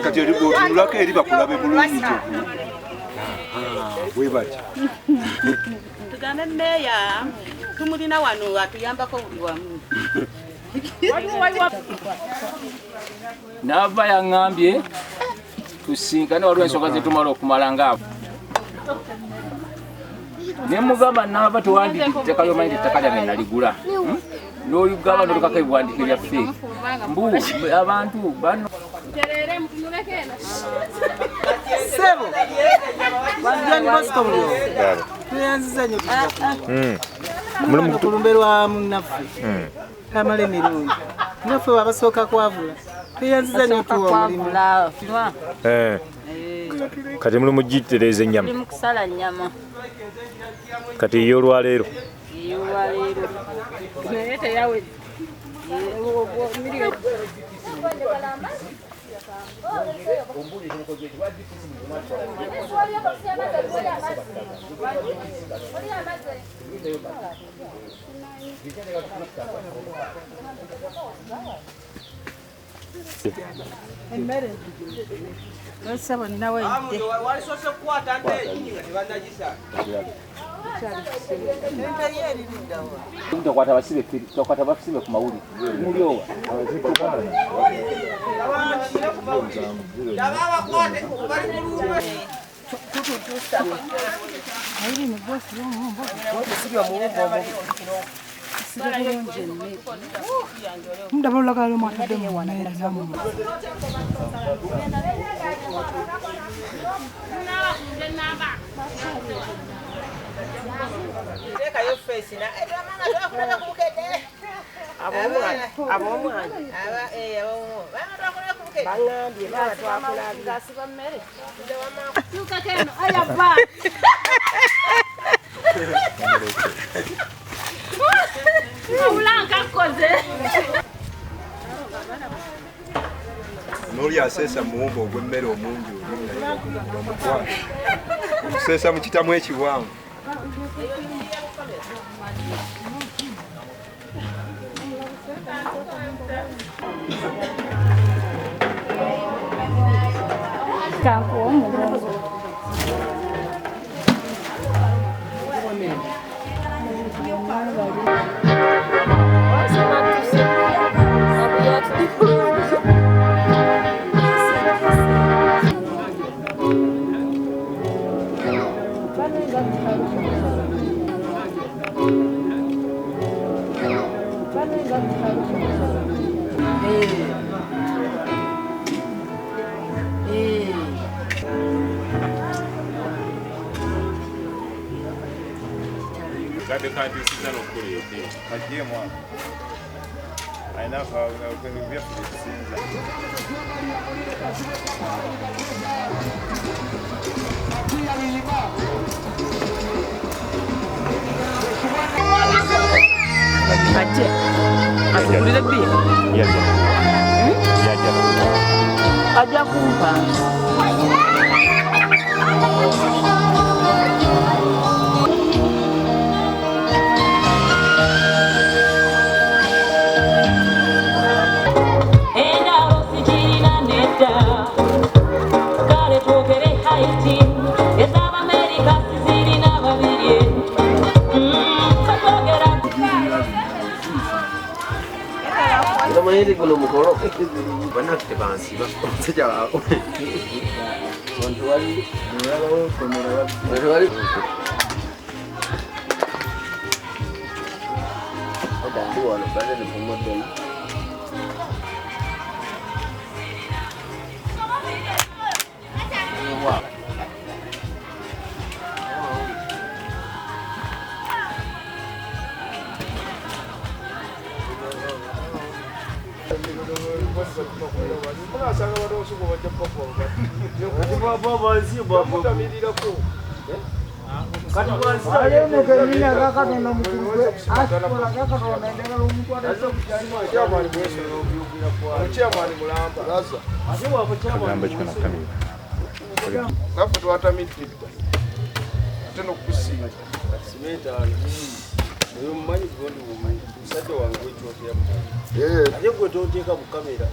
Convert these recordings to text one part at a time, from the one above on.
Kati otunulako eri bakulabe bulungi. Bwe bati. Tugambe mmeeya tumulina wano atuyambako buli wamu. N'ava yaŋŋambye tusinkane waliwo ensonga zetumala okumala ng'abo. Ne mugamba n'ava tewandiika ettaka ly'omanyi ettaka lyange naligula. N'oligamba n'olukako ebiwandiiko ebya ffeeki. Mbu abantu bano. Sebo. Wanjani bosco mulio. Tuyanziza nnyo kulumberwa munaffe. Kamale mirungi. Naffe wabasooka kwavula. Tuyanziza nnyo tuwa mulimu. Kati muli mugitereeza ennyama. Muli mukusala nnyama. Kati y'olwaleero. Y'olwaleero. Naye teyawedde. Emmere. Nosabo ninawe ide. Walisose kukwata nte ekinga tebannagisa. Tokwata basibe ku mawuli. Muli owa. Tekayo face na mama twakulaba kumukete. Abomwana. Abomwana. Abomo. Bana twakulaba kumukete. Bangambye bana twakulaba ngasiba mmere. Tuka keno aya ba. Ulanka koze. Noli asesa muwumba ogw'emmere omungi omukwana. Okusesa mu kitamu ekiwanvu. Kade kandi sina nokuri yote. Majie mwana. Aina kwa vya kusinza. Aje. Akulire bi. Yaja. Yaja. Aja kumpa. Maybe kalau mukolo banyak tebansi, sejauh apa? Kontuari, kontuari. Ada dua orang pada di pemodel. Wah. Oyo mmanyi gondi mumanyi. Musajja wange w'ekyoteera. Ate gwe toteeka mu kamera.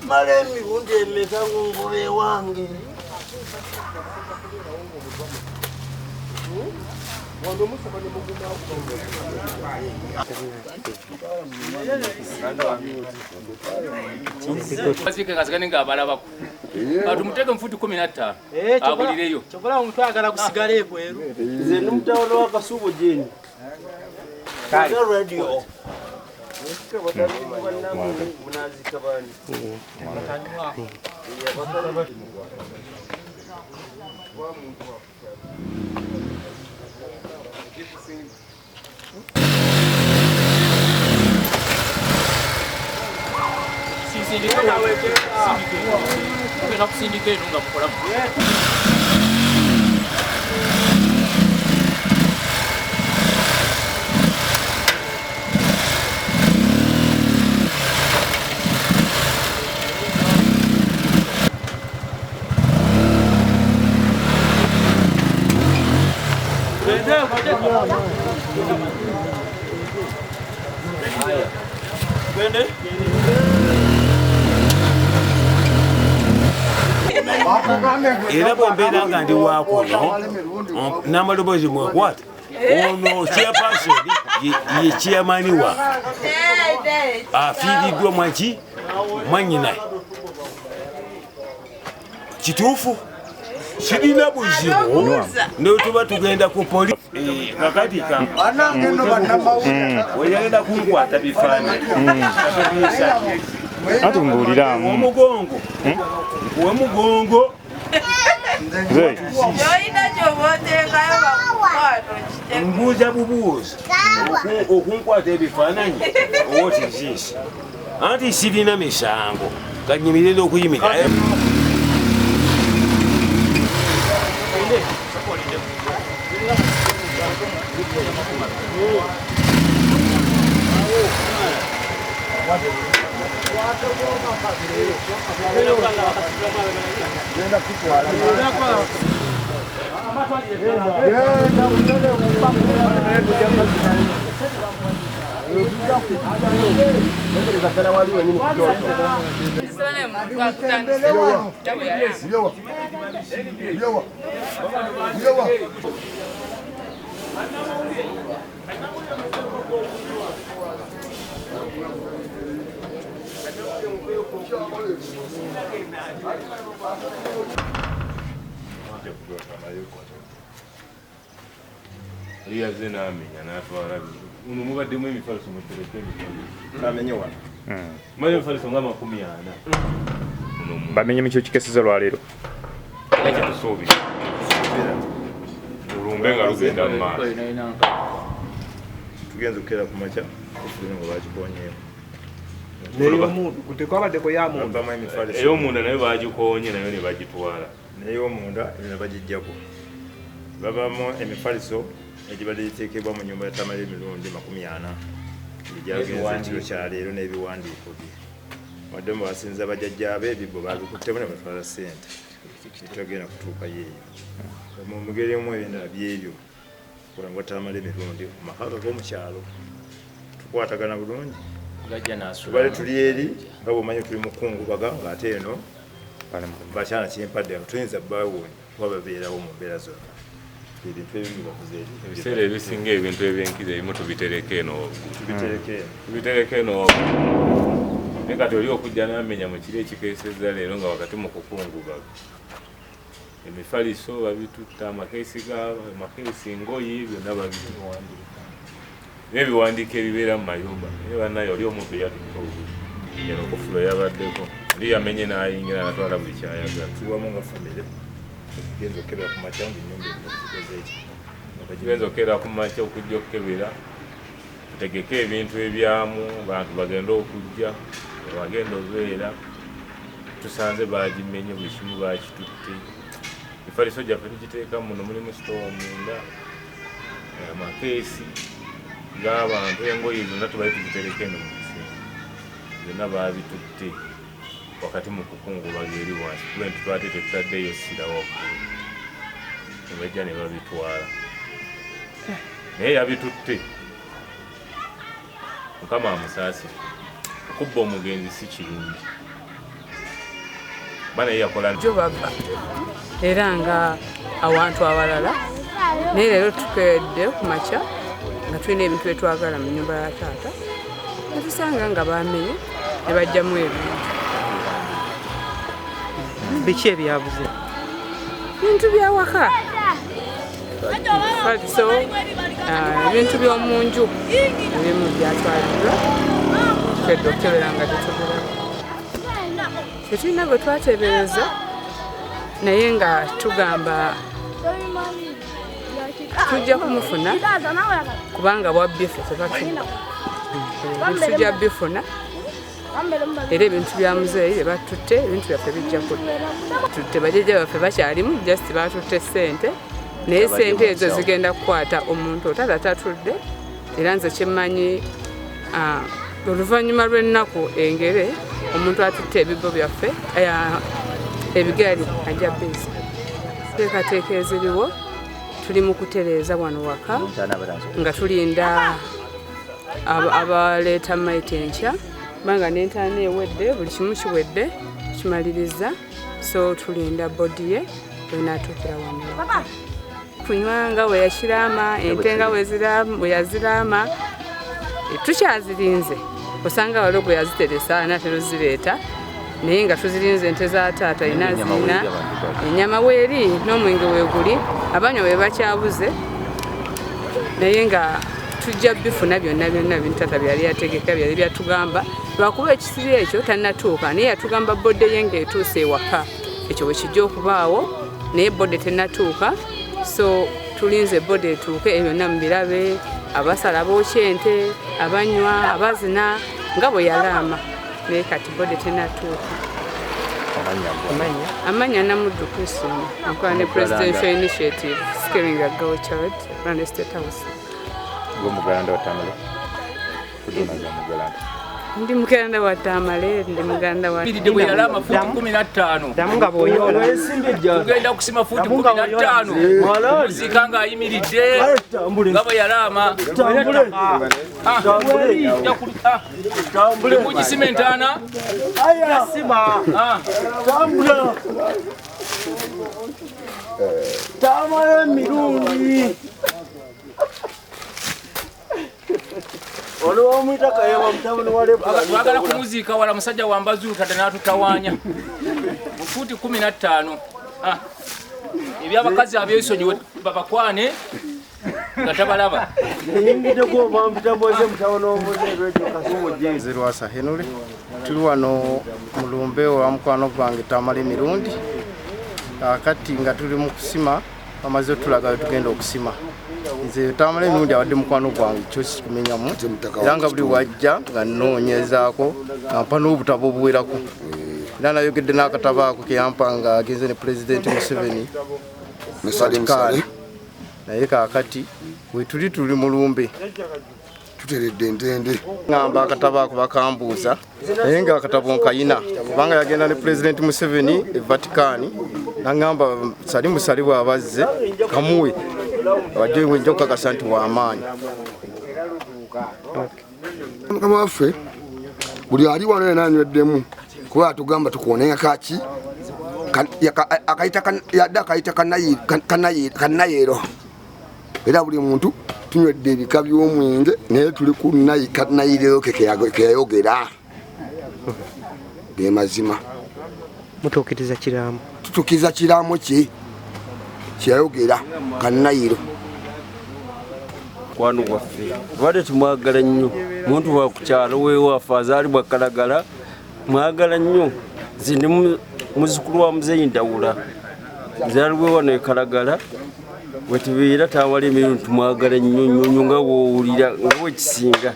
Mala emirundi emeka ng'omugobe wange. Basike ngazigane ng'abalabako. Tumuteeke mu futi 15. Abulireyo. Kyokola omuntu ayagala kusigala ebweru. Nze n'omutawala wa Kasubo Jeni. Kale radio. Sindike nunga mukolamu. Era bwe mbeera nga ndi waakuno n'amaloboozi mwekwata ono chairperson ye chairmani wa afiiriddwa mwaki mwannyina kituufu sirina buzibu netuba tugenda ku polisi kakati weyagenda kunkwata bifaananyi atumbuuliramu omugongo kuwe mugongo mbuuza bubuuzi okunkwata ebifaananyi owotizisi anti sirina misango kanyimirira okuyimirira Liyaze n'amenya n'atwala uno mubaddemu emifaliso mutereke emifaliso amenye wano mali emifaliso nga 40 bamenye mu kyo kikeseza lwaleero ekitusuubira olumbe nga lugenda mu maaso tugenze okukera ku makya kufulina nga bagikonyeeko n'ey'omuntu kutekwabadeko y'amuntu ey'omunda nayo bagikonye nayo ne bagitwala n'ey'omunda ne bagijjako babamu emifaliso egibadde giteekebwa mu nyumba yatamala emirundi 40 egyagenze ekiro kya leero n'ebiwandiiko bye wadde mu basinza bajjajjaabe ebibbo babikuttemu ne batwala ssente kitagenda kutuuka yeeyo mu mugeri omu ebindala byebyo kola ngo tamala emirundi ku maka g'omukyalo tukwatagana bulungi tubale tuli eri nga bwomanyi tuli mukungubaga ng'ate eno bakyana kyempadde tuyinza bawooni kuba babeerawo mu mbeera zonna ebiseera ebisinga ebintu ebyenkiza ebimu tubitereka eno naye kati oli okujja n'amenya mu kiri ekikeeseza leero nga wakati mu kukungubaga emifaliso babitutta amakeesi ngoyi byonna babituwandika n'ebiwandiiko ebibeera mu mayumba naye bannaye oli omuntu eyatutta obuyino okufulo yabaddeko oli yamenye n'ayingira natwala buli kyayagala tuwamu nga famire tugenza okukebera ku makya tugenza okukebera ku makya okujja okukebera tutegeke ebintu ebyamu bantu bagenda okujja wagenda obeera tusanze bagimenye buli kimu bakitutte efaliso gyaffe tugiteeka muno mulimu sitowa munda amakeesi g'abantu engoye zonna tubali tuzitereka eno mu kiseera byonna baabitutte wakati mu kukungubaga eri wansi kubentu twate tetutaddeyo ssira waggulu ne bajja ne babitwala naye yabitutte mukama amusaasi kubba omugenzi si kirungi bana yakola jo baba era nga awantu awalala naye leero tukedde ku makya nga tulina ebintu byetwagala mu nnyumba ya taata netusanga nga bamenye ne bajjamu ebintu biki ebyabuze bintu byawaka so ebintu by'omunju ebimu byatwalibwa tukedde okukebera nga tetubulaba tetulina bwe twateebereza naye nga tugamba tujja kumufuna kubanga bwabbife tebatuma ebintu tujja bifuna era ebintu bya muzeeyi bye batutte ebintu byaffe bijja tutte bajjajja baffe bakyalimu just batutte ssente naye ssente ezo zigenda kukwata omuntu otata tatudde era nze kyemmanyi oluvannyuma lw'ennaku engere omuntu atutte ebigo byaffe ebigaali ajja bbiisa teekateeka eziriwo tuli mu kutereeza wano waka nga tulinda abaleeta maiti enkya kubanga n'entaana ewedde buli kimu kiwedde kimaliriza so tulinda bodi ye bwenaatuukira wano waka kunywa nga bwe yakiraama ente nga bwe yaziraama tukyazirinze osanga waliwo gwe yaziteresa anaatero zireeta naye nga tuzirinze ente za taata ina zina ennyama weeri n'omwenge weeguli abanywa bwe bakyabuze naye nga tujja bifuna byonna bintu taata byali yategeka byali byatugamba lwakuba ekisiri ekyo tannatuuka naye yatugamba bodde ye ng'etuuse ewaka ekyo bwe kijja okubaawo naye bodde tennatuuka so tulinze bodde etuuke ebyo byonna mubirabe abasala bookyente abanywa abazina nga bwe yalaama naye kati bodde tennatuuka amanya namuddu Christine akola ne presidential initiative scaling a girl child around the state house ng'omuganda watamale kudonaga mugalanda ndi muganda wa Tamale ndi muganda wa bidde bwe yalama futi 15 damu nga bw'oyola tugenda kusima futi 15 muzika nga ayimiridde nga bwe yalama tambule mugisima entaana sima tambula Tamale mirundi twagala kumuziika wala musajja wambazulu tadde n'atutawaanya mu fuuti 15 ebyabakazi abyesonyiwe babakwane nga tabalaba Zirwasa Henry tuli wano mulumbe wa mukwano gwange Tamale mirundi kati nga tuli mu kusima amaze tulaga tugenda okusima nze Tamale mirundi awadde mukwano gwange kyo kikumenyamu era nga buli wajja nga nnoonyezaako ampa n'obutabo obuwerako era nayogedde n'akatabo ako keyampa nga agenze ne Pulezidenti Museveni naye kaakati we tuli mulumbe tuteredde entende ngamba akatabo ako bakambuuza naye nga akatabo nkayina kubanga yagenda ne Pulezidenti Museveni e Vatican nangamba sali musali bw'abazze kamuwe wajja wenja okukakasa nti w'amaanyi mukama waffe buli ali wano yena anyweddemu kuba atugamba tukuonenga kaki akaita kanayiro era buli muntu tunywedde ebika by'omwenge naye tuli ku kanayiro kekeyayogera ge mazima mutuukiriza kiraamo tutukiza kiraamo ki kyayogera kanayiro kwano waffe bade tumwagala nnyo muntu wa kukyalo weewaffe azaalibwa Kalagala mwagala nnyo nze ndi muzukulu wa Muzeeyi Ndawula nzaalibwa wano e Kalagala wetubeera Tamale mirundi tumwagala nnyo nga woowulira nga wekisinga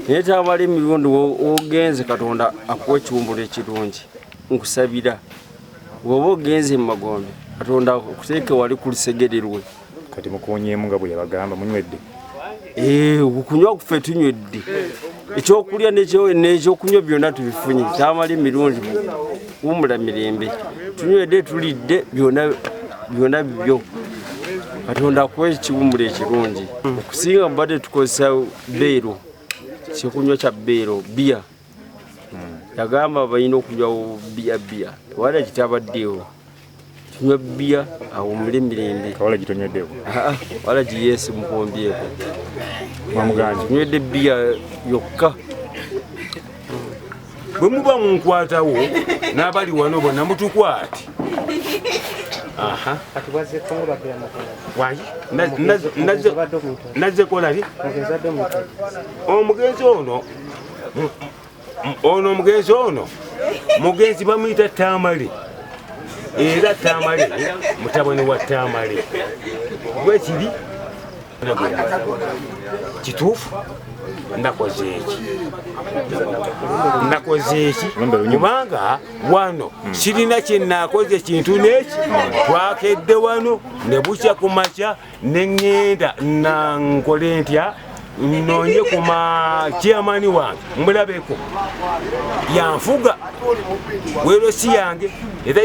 naye Tamale mirundi ogenze Katonda akuwa ekiwumbulo ekirungi nkusabira woba ogenze mu Magombe Katonda okuteeke wali ku lusegererwe kati mukuunyeemu nga bwe yabagamba munywedde okunywa kufe tunywedde ekyokulya n'ekyokunywa byonna tubifunye tamala emirundi wumula mirembe tunywedde tulidde byonna bibyo katonda akuwa ekiwumula ekirungi okusinga mubadde tukozesa beero kyekunywa kya beero bia yagamba balina okunywa bia wala kitabaddeewo tunywa bia awumule emirembe wala gitonyweddeeko wala giyesi mukombyeko mwamuganje tunywedde bia yokka bwe muba munkwatawo n'abali wano bonna mutukwati wayi nazze kolaki omugenzi ono mugenzi bamuyita Tamale era Tamale mutabani wa Tamale bwekiri kituufu nakoze eki kubanga wano sirina kyenakoze kintu neki twakedde wano ne bukya ku makya ne ŋŋenda nankole ntya nnoonye ku chairman wange mulabeko yanfuga wero si yange era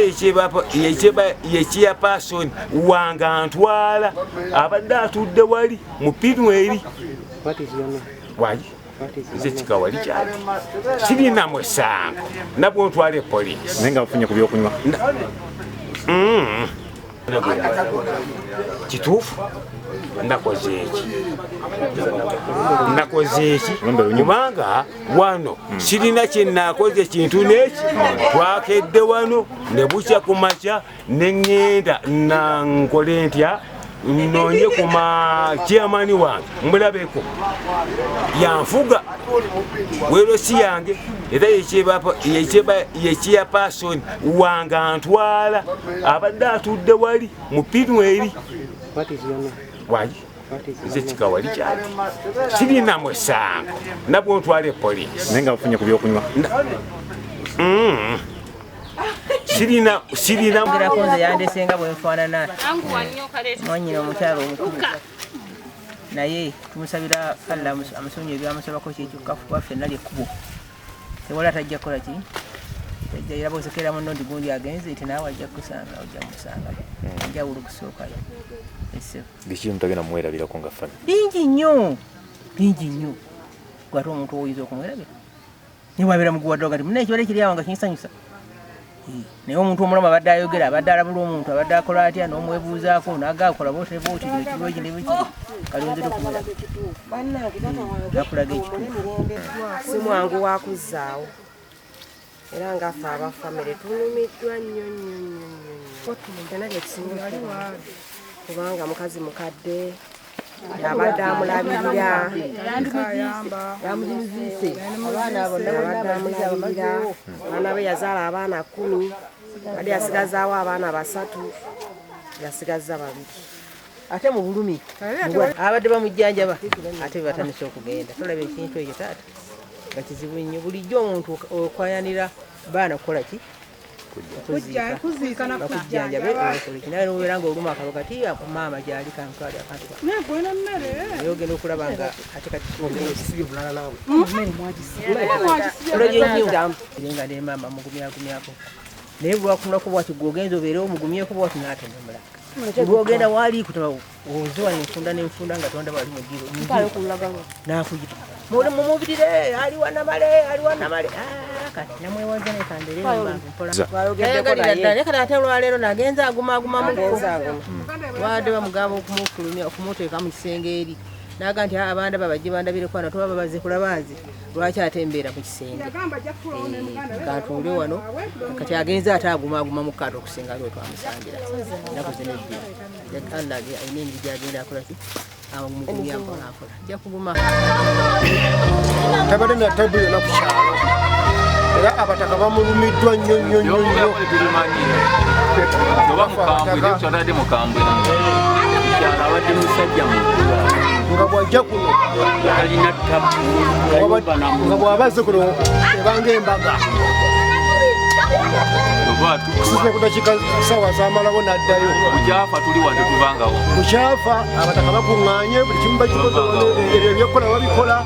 yechairperson wange antwala abadde atudde wali mu Pinweri wayi nze kikawali kyali sirina musango nabwo ntwale poliisi naye nga bafunye ku byokunywa kituufu nakoze eki kubanga wano sirina kyenakoze kintu neki twakedde wano ne bukya ku makya ne ŋŋenda nankole ntya nnoonye ku chairman wange mulabeko yanfuga wero si yange era yechairperson wange antwala abadde atudde wali mu Pinweri wayi nze kikawali kyali sirina musango nabwo ntwale poliisi naye nga bafunye ku byokunywa sirina nze yandesenga bwenfaanana mwanyina omukyalo omukulu naye tumusabira Allah amusonyiwe ebyamusabako kyekyokkafu kuba ffenna lyekkubo tewala tajja kukola ki era bw'osekera munno ndi gundi agenze nti naawe ajja kusanga ojja musanga njawulo kusookayo biki mutagenda mwerabirako nga fami bingi nnyo gwate omuntu owoyiza okumwerabira niwabeera muguwaddoga nti muna ekibala ekiri awo nga kinsanyusa naye omuntu omulamu abadde ayogera abadde alabula omuntu abadde akola atya n'omwebuuzaako nagakola bootebooti ekiru eki ne biki kalonzera okumulaga nakulaga ekituufu si mwangu wakuzzaawo era ngaffe abafamire tulumiddwa nnyo ena gyekisinga kubanga mukazi mukadde abadde amulabirira yamuziise abadde amulabirira abaana be yazaala abaana 10 badde yasigazaawo abaana 3 yasigazza 2 ate mu bulumi abadde bamujjanjaba ate bebatandise okugenda tolaba ekintu ekyo taata nga kizibu nnyo bulijjo omuntu okwayanira baana kukola ki bakujjanjabe naye nobeera nga oluma akalo kati maama gyali kantwali akantu naye ogenda okulaba nga ate katolagyenyonga ne maama mugumyagumyako naye bwakunako bwati gwogenza obeerewo mugumyeko bwati natenemula bwogenda waali kutaba oziwa nenfunda nga tonda bali mugiro nakuyita mumubirire aliwa namale kati namwewaza nekanderenaye kati ate olwaleero nagenza agumagumamu wadde bamugamba okumufulumya okumuteeka mu kisenge eri naga nti abanda babajje bandabireko toba babaze kulabanzi lwaki ate mbeera mu kisenge kantuule wano kati agenza ate agumaguma mu kaato okusinga lwe twamusangira ennaku zino ebbiri alage ayina engeri gyagenda akolaki amugumyakola ajja kuguma tabadde natabu yona ku kyalo era abataka bamulumiddwa nnyo nga bwajja kuno nga bw'abazze kuno ebanga embaga kusisira kudakika sawa zamalawo n'addayo bukyafa tuli wadde tubangawo bukyafa abataka bakuŋŋaanye buli kimu bakikola ebyokukola babikola